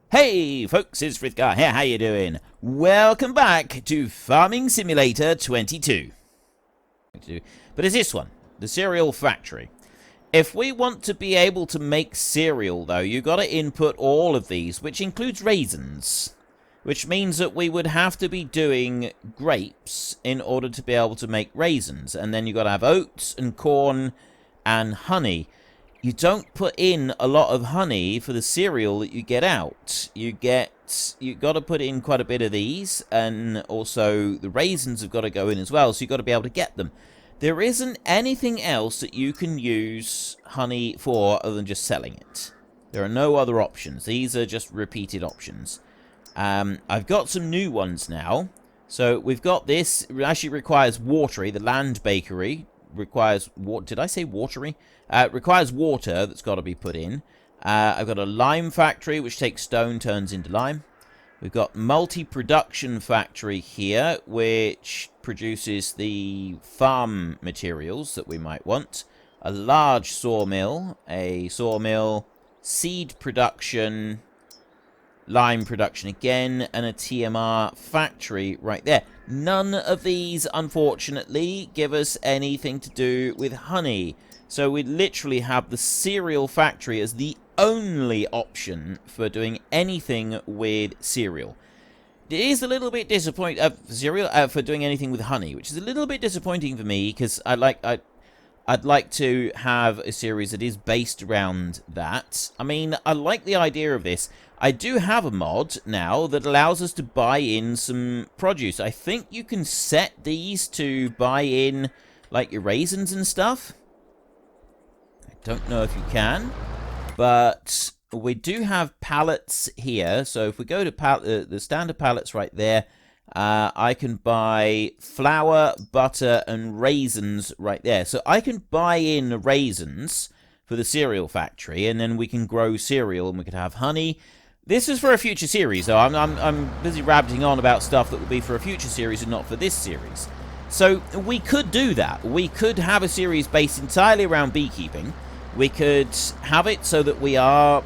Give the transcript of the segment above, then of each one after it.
Hey folks, it's Frithgar here, how you doing? Welcome back to Farming Simulator 22. But it's this one, the cereal factory. If we want to be able to make cereal though, you gotta input all of these, which includes raisins. Which means that we would have to be doing grapes in order to be able to make raisins. And then you gotta have oats and corn and honey. You don't put in a lot of honey for the cereal that you get out. You got to put in quite a bit of these, and also the raisins have got to go in as well, so you've got to be able to get them. There isn't anything else that you can use honey for other than just selling it. There are no other options. These are just repeated options. I've got some new ones now. So we've got this. It actually requires watery. The land bakery requires water. Did I say watery? It requires water that's got to be put in. I've got a lime factory, which takes stone, turns into lime. We've got multi-production factory here, which produces the farm materials that we might want. A large sawmill, seed production, lime production again, and a TMR factory right there. None of these, unfortunately, give us anything to do with honey. So we literally have the cereal factory as the only option for doing anything with cereal. It is a little bit disappointing for doing anything with honey, which is a little bit disappointing for me because I'd like to have a series that is based around that. I mean, I like the idea of this. I do have a mod now that allows us to buy in some produce. I think you can set these to buy in, like, your raisins and stuff. I don't know if you can, but we do have pallets here. So if we go to the standard pallets right there, I can buy flour, butter, and raisins right there. So I can buy in raisins for the cereal factory, and then we can grow cereal, and we could have honey. This is for a future series, though. I'm busy rabbiting on about stuff that will be for a future series and not for this series. So we could do that. We could have a series based entirely around beekeeping. We could have it so that we are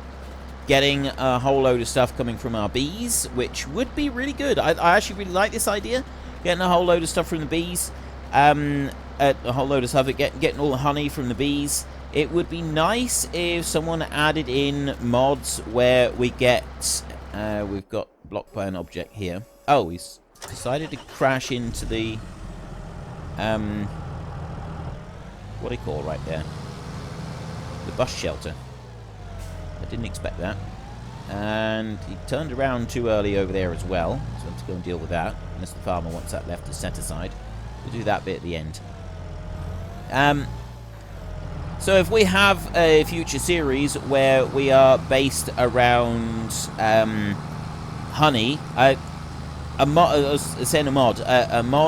getting a whole load of stuff coming from our bees, which would be really good. I actually really like this idea, getting a whole load of stuff from the bees, a whole load of stuff, getting all the honey from the bees. It would be nice if someone added in mods where we get, we've got blocked by an object here. Oh, he's decided to crash into the, what do you call right there? The bus shelter. I didn't expect that. And he turned around too early over there as well. So let's go and deal with that. Unless the farmer wants that left to set aside. We'll do that bit at the end. So if we have a future series where we are based around honey, a mod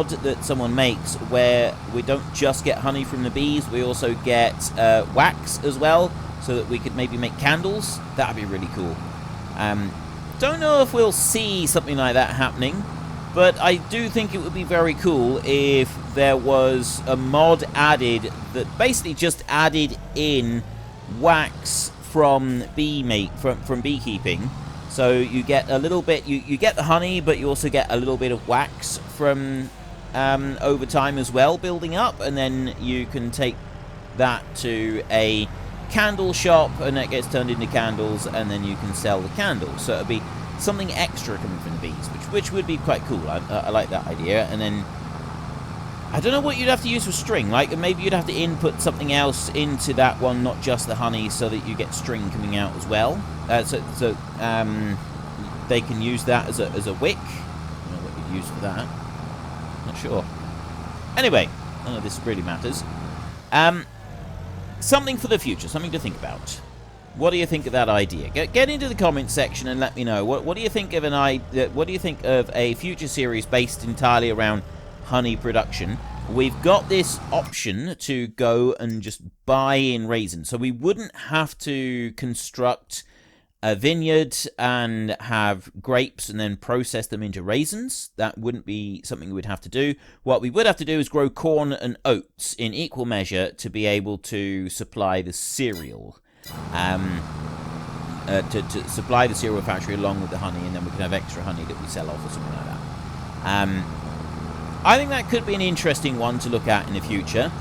that someone makes where we don't just get honey from the bees, we also get wax as well, so that we could maybe make candles. That'd be really cool. Don't know if we'll see something like that happening, but I do think it would be very cool if there was a mod added that basically just added in wax from beekeeping. So you get a little bit, you get the honey, but you also get a little bit of wax from over time as well, building up, and then you can take that to a candle shop, and that gets turned into candles, and then you can sell the candles. So it'll be something extra coming from the bees, which would be quite cool. I like that idea. And then I don't know what you'd have to use for string. Like, maybe you'd have to input something else into that one, not just the honey, so that you get string coming out as well. So they can use that as a wick. I don't know what you'd use for that. Not sure. Anyway, none of this really matters. Something for the future, something to think about. What do you think of that idea? Get into the comments section and let me know. What do you think of what do you think of a future series based entirely around honey production? We've got this option to go and just buy in raisins, so we wouldn't have to construct a vineyard and have grapes and then process them into raisins. That wouldn't be something we'd have to do. What we would have to do is grow corn and oats in equal measure to be able to supply the cereal. to supply the cereal factory along with the honey, and then we can have extra honey that we sell off or something like that. I think that could be an interesting one to look at in the future.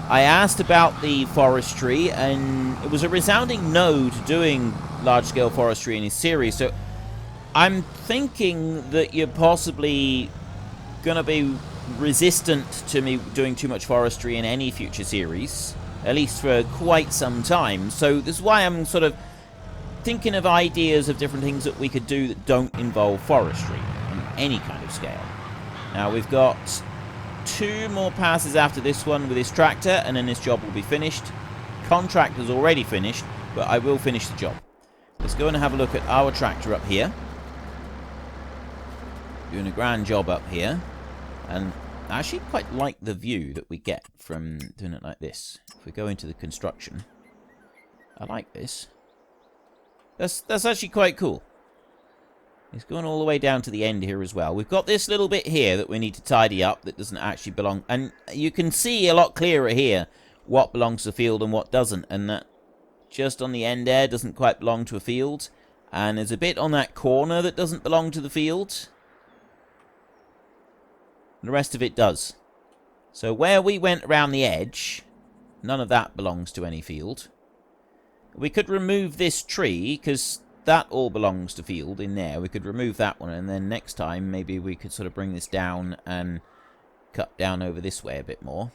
I asked about the forestry, and it was a resounding no to doing large-scale forestry in this series, so I'm thinking that you're possibly going to be resistant to me doing too much forestry in any future series, at least for quite some time. So this is why I'm sort of thinking of ideas of different things that we could do that don't involve forestry on any kind of scale. Now we've got 2 more passes after this one with this tractor, and then this job will be finished. Contract is already finished, but I will finish the job. Let's go and have a look at our tractor up here. Doing a grand job up here. And I actually quite like the view that we get from doing it like this. If we go into the construction, I like this. That's actually quite cool. It's going all the way down to the end here as well. We've got this little bit here that we need to tidy up that doesn't actually belong. And you can see a lot clearer here what belongs to the field and what doesn't. And that just on the end there doesn't quite belong to a field. And there's a bit on that corner that doesn't belong to the field. The rest of it does. So where we went around the edge, none of that belongs to any field. We could remove this tree, because that all belongs to field in there. We could remove that one, and then next time maybe we could sort of bring this down and cut down over this way a bit more.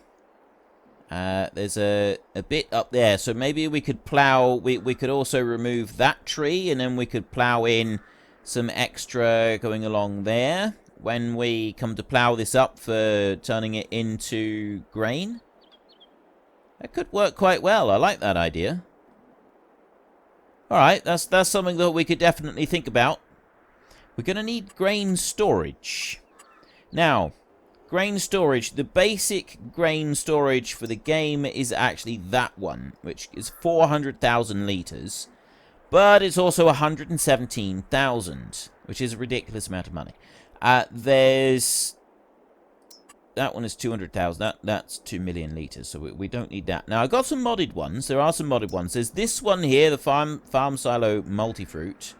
There's a bit up there, so maybe we could plough. We could also remove that tree, and then we could plough in some extra going along there when we come to plough this up for turning it into grain. That could work quite well. I like that idea. Alright, that's something that we could definitely think about. We're going to need grain storage. Now, grain storage, the basic grain storage for the game is actually that one, which is 400,000 litres. But it's also 117,000, which is a ridiculous amount of money. There's... That one is 200,000. That's 2 million litres, so we don't need that. Now, I've got some modded ones. There are some modded ones. There's this one here, the Farm Silo Multifruit,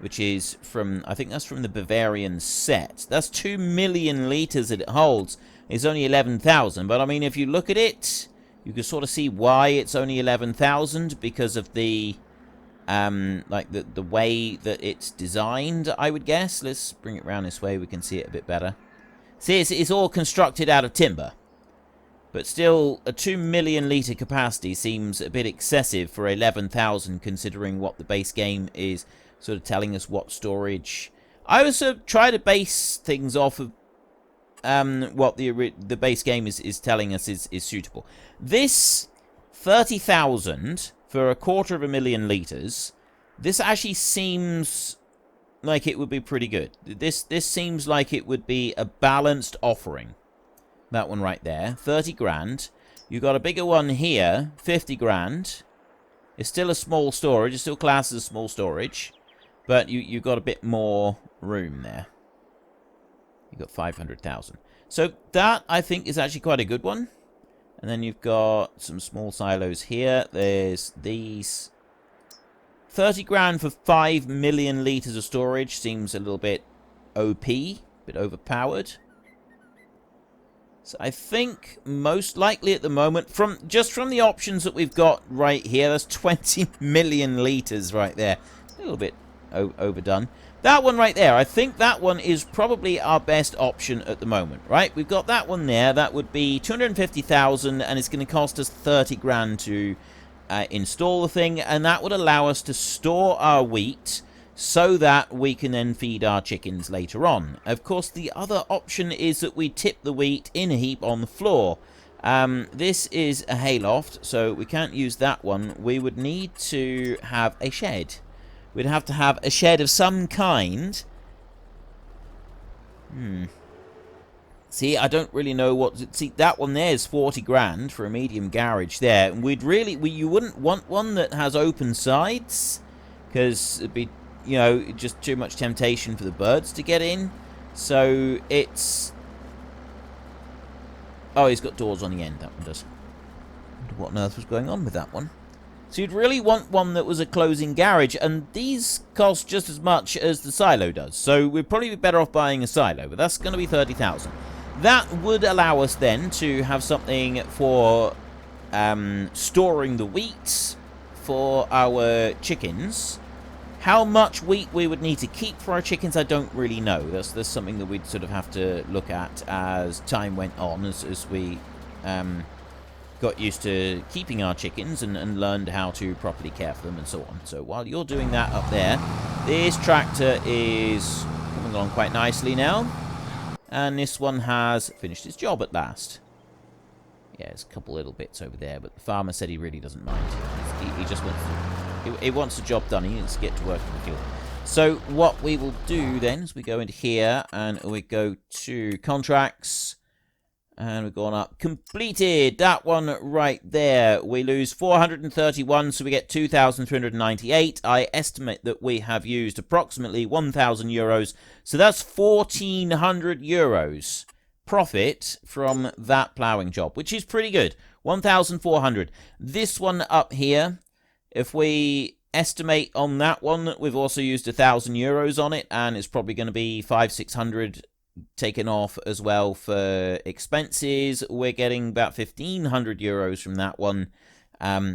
which is from, I think that's from the Bavarian set. That's 2 million litres that it holds. It's only 11,000, but I mean, if you look at it, you can sort of see why it's only 11,000, because of the... like the way that it's designed, I would guess. Let's bring it around this way, we can see it a bit better. See, it's all constructed out of timber. But still, a 2 million litre capacity seems a bit excessive for 11,000, considering what the base game is sort of telling us what storage... I also try to base things off of what the base game is telling us is suitable. This 30,000... for 250,000 litres, this actually seems like it would be pretty good. This seems like it would be a balanced offering. That one right there, 30 grand. You got a bigger one here, 50 grand. It's still a small storage. It's still classed as a small storage, but you got a bit more room there. You got 500,000. So that I think is actually quite a good one. And then you've got some small silos here. There's these. 30 grand for 5 million litres of storage seems a little bit OP, a bit overpowered. So I think most likely at the moment, just from the options that we've got right here, that's 20 million litres right there. A little bit overdone. That one right there, I think that one is probably our best option at the moment, right? We've got that one there. That would be 250,000, and it's going to cost us 30 grand to install the thing, and that would allow us to store our wheat so that we can then feed our chickens later on. Of course, the other option is that we tip the wheat in a heap on the floor. This is a hayloft, so we can't use that one. We would need to have a shed. We'd have to have a shed of some kind. See, I don't really know what... See, that one there is 40 grand for a medium garage there. And you wouldn't want one that has open sides, because it'd be, you know, just too much temptation for the birds to get in. So it's... Oh, he's got doors on the end, that one does. I wonder what on earth was going on with that one. So you'd really want one that was a closing garage, and these cost just as much as the silo does. So we'd probably be better off buying a silo, but that's going to be 30,000. That would allow us then to have something for storing the wheat for our chickens. How much wheat we would need to keep for our chickens, I don't really know. That's something that we'd sort of have to look at as time went on, as we got used to keeping our chickens and learned how to properly care for them and so on. So while you're doing that up there, this tractor is coming along quite nicely now. And this one has finished its job at last. Yeah, there's a couple little bits over there, but the farmer said he really doesn't mind. He just wants to... He wants the job done. He needs to get to work in the field. So what we will do then is we go into here and we go to contracts. And we're going up. Completed. That one right there. We lose 431, so we get 2,398. I estimate that we have used approximately 1,000 euros. So that's 1,400 euros profit from that ploughing job, which is pretty good. 1,400. This one up here, if we estimate on that one that we've also used 1,000 euros on it, and it's probably going to be 500-600 taken off as well for expenses, we're getting about 1,500 euros from that one,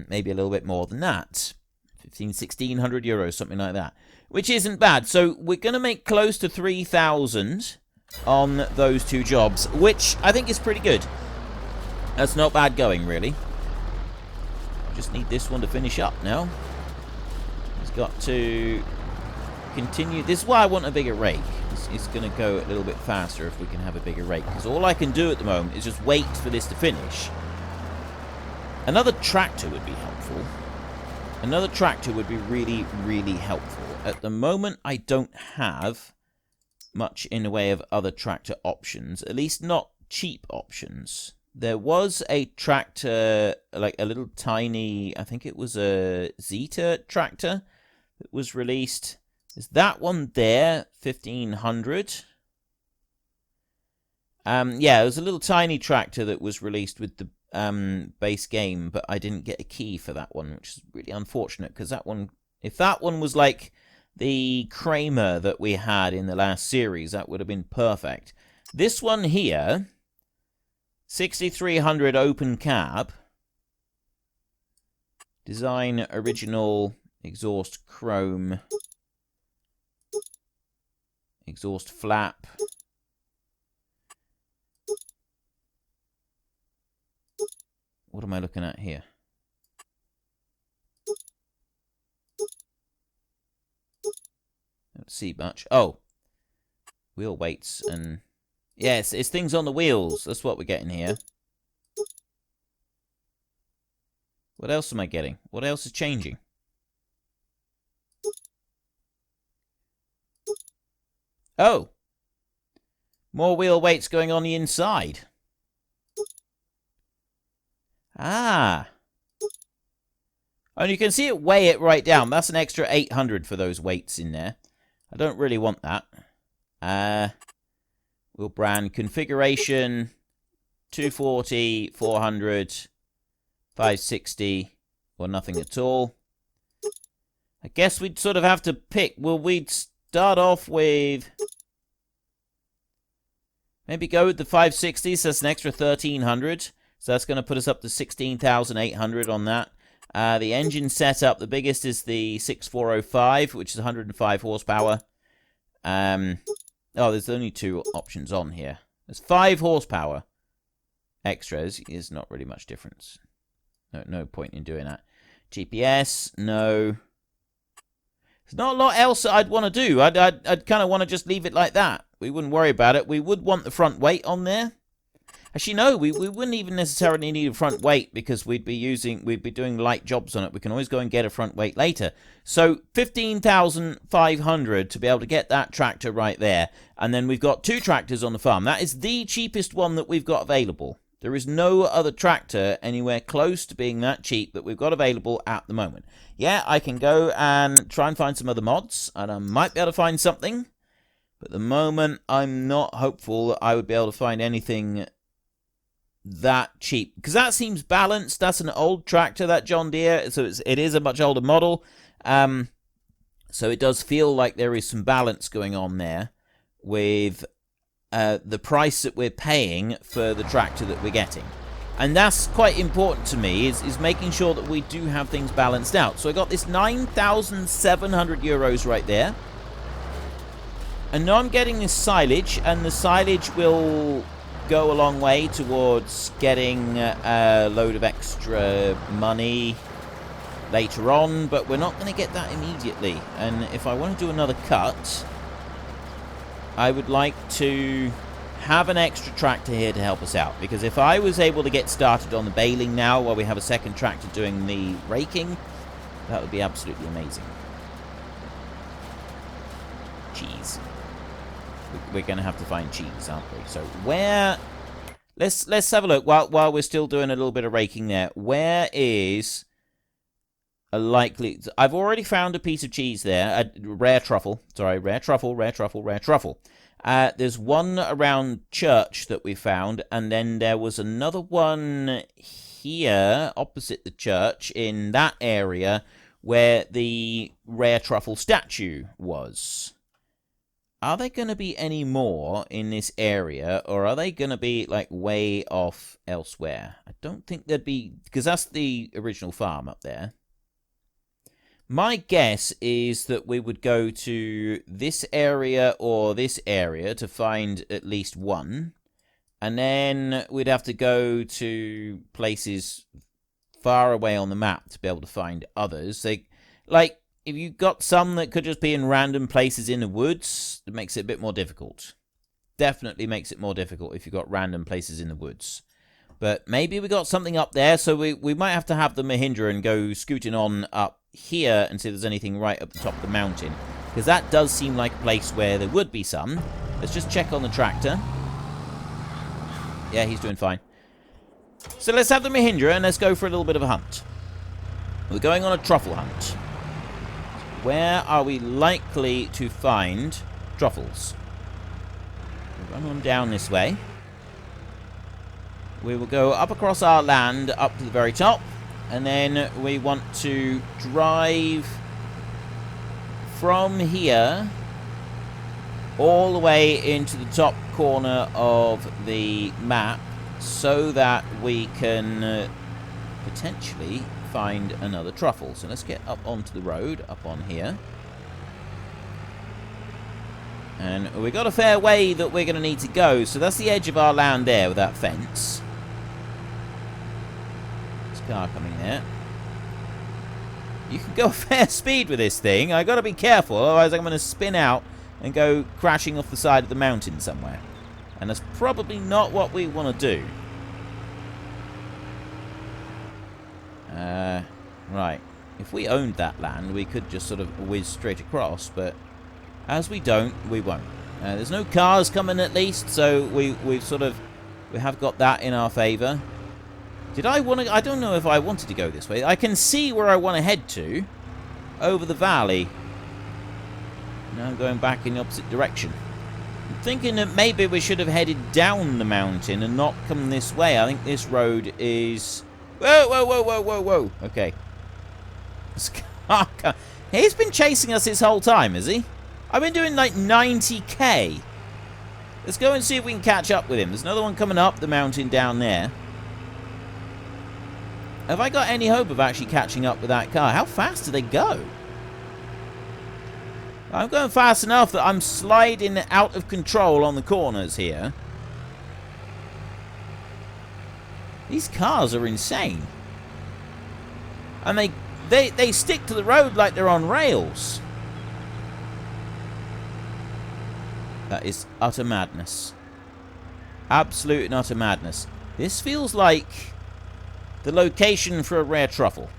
maybe a little bit more than that, 1,600 euros, something like that, which isn't bad. So we're going to make close to 3,000 on those two jobs, which I think is pretty good. That's not bad going, really. Just need this one to finish up now. It's got to continue. This is why I want a bigger rake. It's going to go a little bit faster if we can have a bigger rake, because all I can do at the moment is just wait for this to finish. Another tractor would be helpful. Another tractor would be really, really helpful. At the moment, I don't have much in the way of other tractor options, at least not cheap options. There was a tractor, like a little tiny, I think it was a Zeta tractor that was released. There's that one there, 1,500. Yeah, it was a little tiny tractor that was released with the base game, but I didn't get a key for that one, which is really unfortunate, because that one, if that one was like the Kramer that we had in the last series, that would have been perfect. This one here, 6,300 open cab, design original, exhaust chrome, exhaust flap. What am I looking at here? Don't see much. Oh, wheel weights and... Yes, it's things on the wheels. That's what we're getting here. What else am I getting? What else is changing? Oh! More wheel weights going on the inside. Ah! And you can see it weigh it right down. That's an extra 800 for those weights in there. I don't really want that. Wheel brand configuration 240, 400, 560, or nothing at all. I guess we'd sort of have to pick. Well, we'd start off with... Maybe go with the 560, so that's an extra 1,300. So that's going to put us up to 16,800 on that. The engine setup, the biggest is the 6405, which is 105 horsepower. Oh, there's only two options on here. There's 5 horsepower extras. There's not really much difference. No point in doing that. GPS, no. There's not a lot else that I'd want to do. I'd kind of want to just leave it like that. We wouldn't worry about it. We would want the front weight on there. Actually, no, we wouldn't even necessarily need a front weight, because we'd be doing light jobs on it. We can always go and get a front weight later. So 15,500 to be able to get that tractor right there. And then we've got 2 tractors on the farm. That is the cheapest one that we've got available. There is no other tractor anywhere close to being that cheap that we've got available at the moment. Yeah, I can go and try and find some other mods, and I might be able to find something. But at the moment, I'm not hopeful that I would be able to find anything that cheap. Because that seems balanced. That's an old tractor, that John Deere. So it is a much older model. So it does feel like there is some balance going on there with the price that we're paying for the tractor that we're getting. And that's quite important to me, is making sure that we do have things balanced out. So I got this 9,700 euros right there. And now I'm getting this silage, and the silage will go a long way towards getting a load of extra money later on, but we're not going to get that immediately. And if I want to do another cut, I would like to have an extra tractor here to help us out, because if I was able to get started on the baling now while we have a second tractor doing the raking, that would be absolutely amazing. Cheese. We're going to have to find cheese, aren't we? So where... Let's have a look while we're still doing a little bit of raking there. Where is a likely... I've already found a piece of cheese there. A rare truffle. Sorry, rare truffle, rare truffle, rare truffle. There's one around church that we found, and then there was another one here opposite the church in that area where the rare truffle statue was. Are there going to be any more in this area, or are they going to be like way off elsewhere? I don't think there'd be, because that's the original farm up there. My guess is that we would go to this area or this area to find at least one. And then we'd have to go to places far away on the map to be able to find others. Like, if you've got some that could just be in random places in the woods, it makes it a bit more difficult. Definitely makes it more difficult if you've got random places in the woods. But maybe we got something up there, so we might have to have the Mahindra and go scooting on up here and see if there's anything right up the top of the mountain, because that does seem like a place where there would be some. Let's just check on the tractor. Yeah, he's doing fine. So let's have the Mahindra and let's go for a little bit of a hunt. We're going on a truffle hunt. Where are we likely to find truffles? We'll run on down this way. We will go up across our land up to the very top. And then we want to drive from here all the way into the top corner of the map so that we can potentially find another truffle. So let's get up onto the road, up on here. And we've got a fair way that we're going to need to go. So that's the edge of our land there with that fence. Car coming there. You can go a fair speed with this thing. I got to be careful, otherwise I'm going to spin out and go crashing off the side of the mountain somewhere. And that's probably not what we want to do. Right. If we owned that land, we could just sort of whiz straight across, but as we don't, we won't. There's no cars coming at least, so we have got that in our favour. Did I want to... I don't know if I wanted to go this way. I can see where I want to head to. Over the valley. Now I'm going back in the opposite direction. I'm thinking that maybe we should have headed down the mountain and not come this way. I think this road is... Whoa, whoa, whoa, whoa, whoa, whoa. Okay. He's been chasing us this whole time, has he? I've been doing like 90k. Let's go and see if we can catch up with him. There's another one coming up the mountain down there. Have I got any hope of actually catching up with that car? How fast do they go? I'm going fast enough that I'm sliding out of control on the corners here. These cars are insane. And they stick to the road like they're on rails. That is utter madness. Absolute and utter madness. This feels like the location for a rare truffle.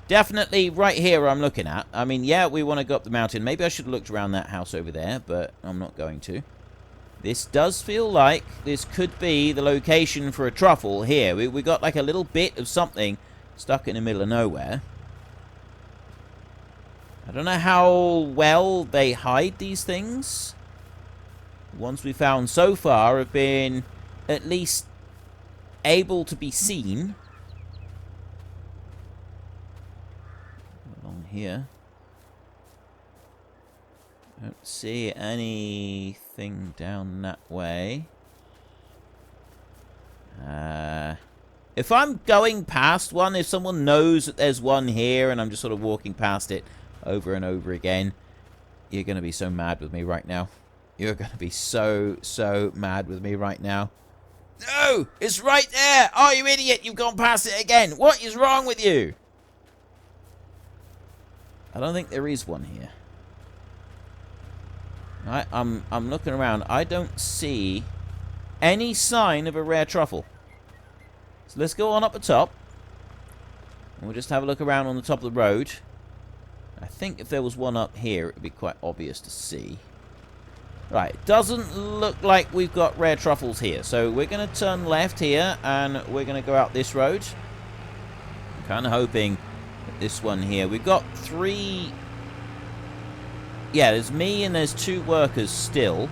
Definitely right here I'm looking at. I mean, yeah, we want to go up the mountain. Maybe I should have looked around that house over there, but I'm not going to. This does feel like this could be the location for a truffle here. We got like a little bit of something stuck in the middle of nowhere. I don't know how well they hide these things. The ones we found so far have been at least able to be seen. Along here. Don't see anything down that way. If I'm going past one, if someone knows that there's one here and I'm just sort of walking past it over and over again, you're going to be so mad with me right now. You're going to be so mad with me right now. No! It's right there! Oh, you idiot! You've gone past it again! What is wrong with you? I don't think there is one here. I'm looking around. I don't see any sign of a rare truffle. So let's go on up the top. And we'll just have a look around on the top of the road. I think if there was one up here, it would be quite obvious to see. Right, it doesn't look like we've got rare truffles here. So we're going to turn left here, and we're going to go out this road. I'm kind of hoping that this one here. We've got 3... Yeah, there's me and there's 2 workers still.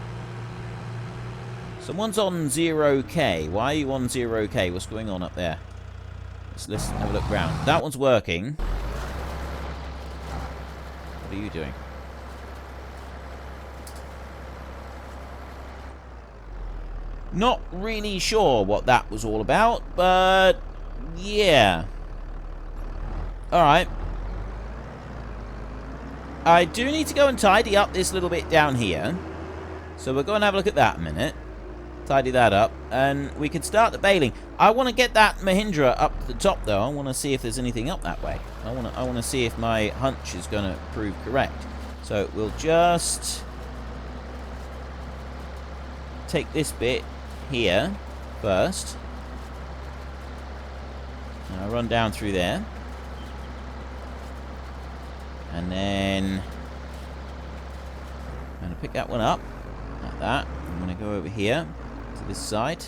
Someone's on 0k. Why are you on 0k? What's going on up there? Let's have a look round. That one's working. What are you doing? Not really sure what that was all about, but yeah. Alright. I do need to go and tidy up this little bit down here. So we'll go and have a look at that a minute. Tidy that up, and we can start the baling. I want to get that Mahindra up to the top, though. I want to see if there's anything up that way. I want to see if my hunch is going to prove correct. So we'll just take this bit here first. And I'll run down through there. And then I'm going to pick that one up, like that. I'm going to go over here to this side.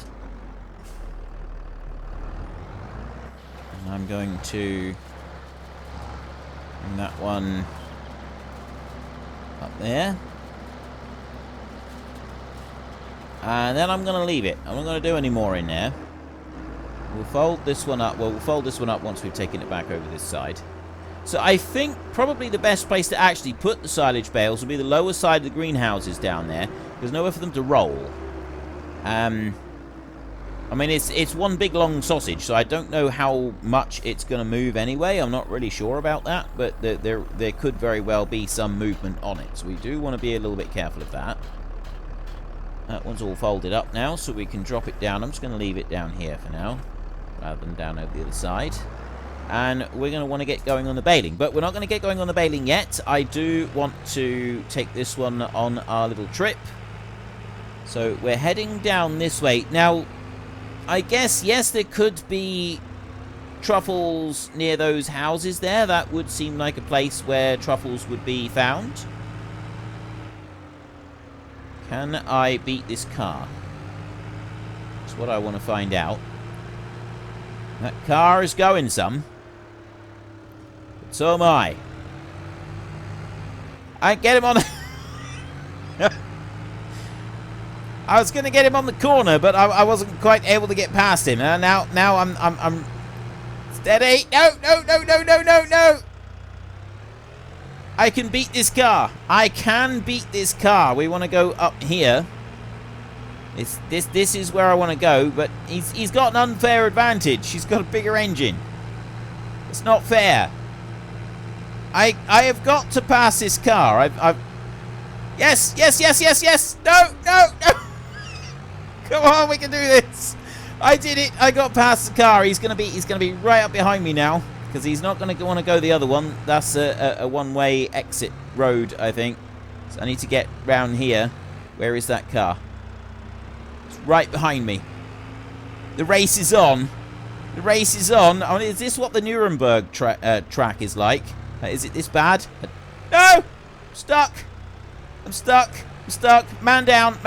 And I'm going to bring that one up there. And then I'm going to leave it. I'm not going to do any more in there. We'll fold this one up. Well, we'll fold this one up once we've taken it back over this side. So I think probably the best place to actually put the silage bales will be the lower side of the greenhouses down there. There's nowhere for them to roll. I mean, it's one big long sausage, so I don't know how much it's going to move anyway. I'm not really sure about that, but there could very well be some movement on it. So we do want to be a little bit careful of that. That one's all folded up now, so we can drop it down. I'm just going to leave it down here for now, rather than down over the other side. And we're going to want to get going on the baling. But we're not going to get going on the baling yet. I do want to take this one on our little trip. So we're heading down this way. Now, I guess, yes, there could be truffles near those houses there. That would seem like a place where truffles would be found. Can I beat this car? That's what I want to find out. That car is going some. But so am I. I get him on... I was going to get him on the corner, but I wasn't quite able to get past him. Now I'm steady. No. I can beat this car. I can beat this car. We want to go up here. This is where I want to go, but he's got an unfair advantage. He's got a bigger engine. It's not fair. I have got to pass this car. Yes. No. Come on, we can do this. I did it. I got past the car. He's gonna be right up behind me now, because he's not gonna want to go the other one. That's a one-way exit road, I think. So I need to get round here. Where is that car? It's right behind me. The race is on. The race is on. I mean, is this what the Nuremberg track is like? Is it this bad? No! I'm stuck. I'm stuck. Man down.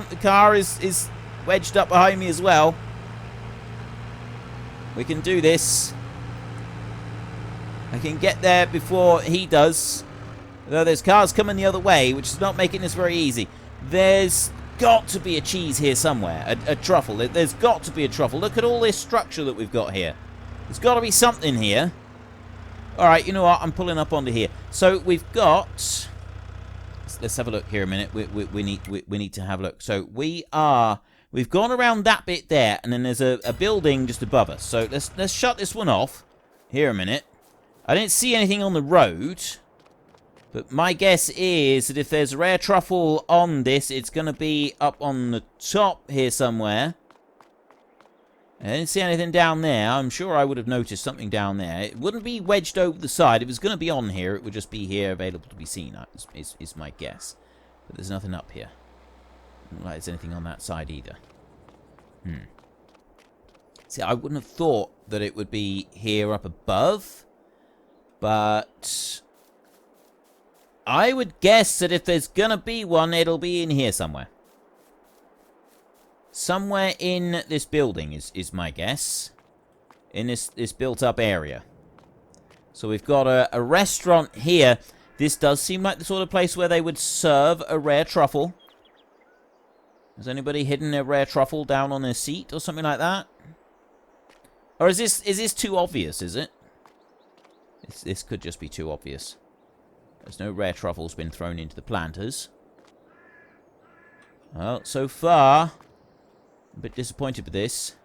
The car is wedged up behind me as well. We can do this. I can get there before he does. Though there's cars coming the other way, which is not making this very easy. There's got to be a cheese here somewhere. A truffle. There's got to be a truffle. Look at all this structure that we've got here. There's got to be something here. Alright, you know what? I'm pulling up onto here. So we've got... Let's have a look here a minute. We need to have a look. So we've gone around that bit there, and then there's a building just above us. So let's shut this one off. Here a minute. I didn't see anything on the road. But my guess is that if there's a rare truffle on this, it's going to be up on the top here somewhere. I didn't see anything down there. I'm sure I would have noticed something down there. It wouldn't be wedged over the side. If it was going to be on here, it would just be here available to be seen, is my guess. But there's nothing up here. Not like there's anything on that side either. See, I wouldn't have thought that it would be here up above. But I would guess that if there's going to be one, it'll be in here somewhere. Somewhere in this building is my guess. In this built-up area. So we've got a restaurant here. This does seem like the sort of place where they would serve a rare truffle. Has anybody hidden a rare truffle down on their seat or something like that? Or is this too obvious, is it? This could just be too obvious. There's no rare truffles been thrown into the planters. Well, so far, I'm a bit disappointed with this.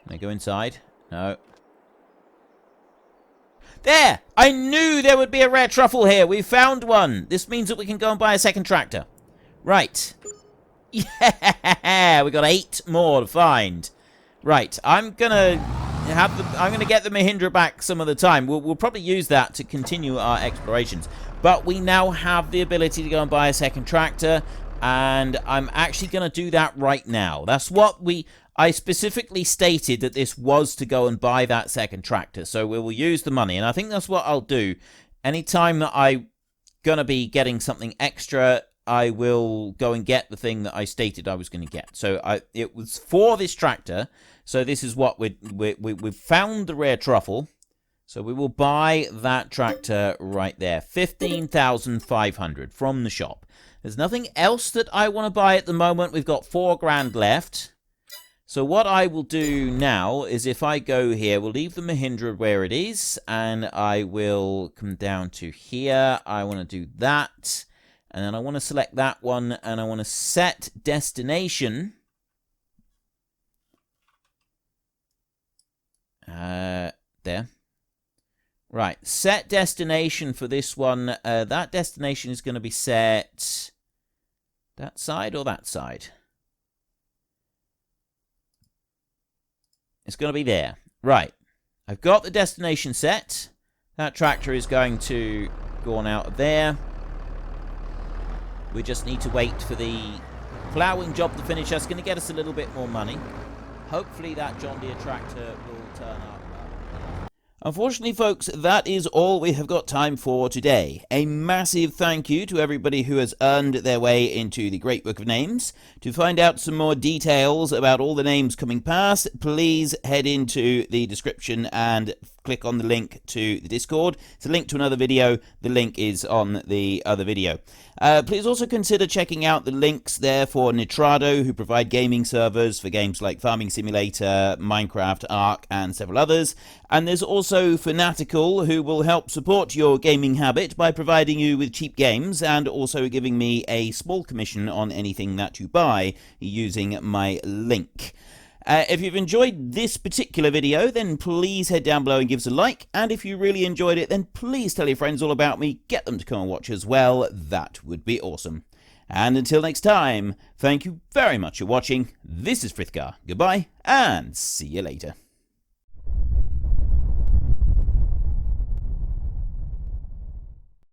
Can I go inside? No. There! I knew there would be a rare truffle here. We found one. This means that we can go and buy a second tractor. Right. Yeah! We got 8 more to find. Right. I'm gonna get the Mahindra back some of the time. We'll probably use that to continue our explorations. But we now have the ability to go and buy a second tractor. And I'm actually going to do that right now. That's what I specifically stated, that this was to go and buy that second tractor. So we will use the money. And I think that's what I'll do. Anytime that I'm going to be getting something extra, I will go and get the thing that I stated I was going to get. So it was for this tractor. So this is what we've found the rare truffle. So we will buy that tractor right there. 15,500 from the shop. There's nothing else that I want to buy at the moment. We've got 4 grand left. So what I will do now is, if I go here, we'll leave the Mahindra where it is. And I will come down to here. I want to do that. And then I want to select that one. And I want to set destination. There. Right, set destination for this one. That destination is going to be set that side or that side? It's going to be there. Right, I've got the destination set. That tractor is going to go on out of there. We just need to wait for the ploughing job to finish. That's going to get us a little bit more money. Hopefully that John Deere tractor will turn up. Unfortunately, folks, that is all we have got time for today. A massive thank you to everybody who has earned their way into the Great Book of Names. To find out some more details about all the names coming past, please head into the description and click on the link to the Discord. It's a link to another video. The link is on the other video. Please also consider checking out the links there for Nitrado, who provide gaming servers for games like Farming Simulator, Minecraft, Ark, and several others. And there's also Fanatical, who will help support your gaming habit by providing you with cheap games and also giving me a small commission on anything that you buy using my link. If you've enjoyed this particular video, then please head down below and give us a like. And if you really enjoyed it, then please tell your friends all about me. Get them to come and watch as well. That would be awesome. And until next time, thank you very much for watching. This is Frithgar. Goodbye, and see you later.